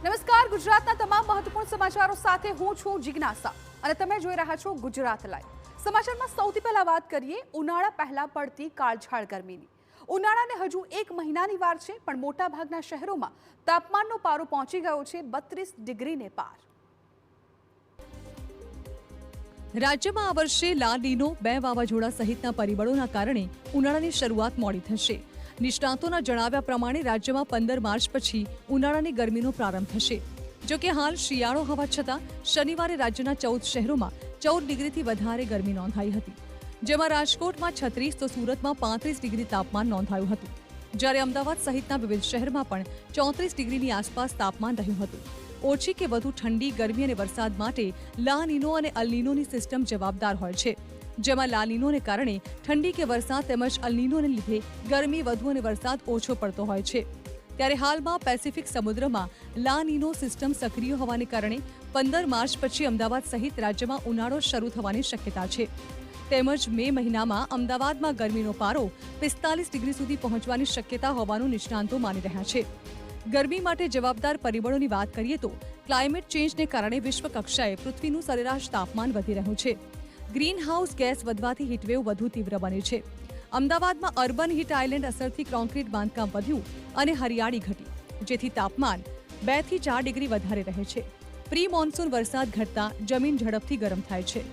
નમસ્કાર, ગુજરાતના તમામ મહત્વપૂર્ણ સમાચારો સાથે હું છું જિજ્ઞાસા અને તમે જોઈ રહ્યા છો ગુજરાત લાઈવ. સમાચારમાં સૌથી પહેલા વાત કરીએ ઉનાળા પહેલા પડતી કાળઝાળ ગરમીની. ઉનાળાને હજુ 1 મહિનાની વાર છે, પણ મોટાભાગના શહેરોમાં તાપમાનનો પારો પહોંચી ગયો છે 32 ડિગ્રીને પાર. રાજ્યમાં આ વર્ષે લા નીનો, 2 વાવાઝોડા સહિતના પરિબળોના કારણે ઉનાળાની શરૂઆત મોડી થશે. નિષ્ણાતોના જણાવ્યા પ્રમાણે રાજ્યમાં 15 માર્ચ પછી ઉનાળાની ગરમીનો પ્રારંભ થશે. જો કે હાલ શિયાળો હોવા છતાં શનિવારે રાજ્યના 14 શહેરોમાં 14 ડિગ્રીથી વધારે ગરમી નોંધાઈ હતી, જેમાં રાજકોટમાં 36 તો સુરતમાં 35 ડિગ્રી તાપમાન નોંધાયું હતું. જ્યારે અમદાવાદ સહિતના વિવિધ શહેરમાં પણ 34 ડિગ્રીની આસપાસ તાપમાન રહ્યું હતું. ઓછી કે વધુ ઠંડી, ગરમી અને વરસાદ માટે લા નીનો અને અલ નીનોની સિસ્ટમ જવાબદાર હોય છે. જેમાં લા નીનોને કારણે ઠંડી કે વરસાદ તેમજ અલ નીનોને લીધે ગરમી વધુ અને વરસાદ ઓછો પડતો હોય છે. ત્યારે હાલમાં પેસિફિક સમુદ્રમાં લા નીનો સિસ્ટમ સક્રિય હોવાને કારણે 15 માર્ચ પછી અમદાવાદ સહિત રાજ્યમાં ઉનાળો શરૂ થવાની શક્યતા છે. તેમજ મે મહિનામાં અમદાવાદમાં ગરમીનો પારો 45 ડિગ્રી સુધી પહોંચવાની શક્યતા હોવાનું નિષ્ણાંતો માની રહ્યા છે. ગરમી માટે જવાબદાર પરિબળોની વાત કરીએ તો ક્લાઇમેટ ચેન્જને કારણે વિશ્વ કક્ષાએ પૃથ્વીનું સરેરાશ તાપમાન વધી રહ્યું છે. ગ્રીન હાઉસ ગેસ વધવાથી હીટવેવ વધુ તીવ્ર બને છે. અમદાવાદમાં અર્બન હીટ આઇલેન્ડ અસરથી કોન્ક્રીટ બાંધકામ વધ્યું અને હરિયાળી ઘટી, જેથી તાપમાન 2 થી 4 ડિગ્રી વધારે રહે છે. પ્રી મોન્સૂન વરસાદ ઘટતા જમીન ઝડપથી ગરમ થાય છે.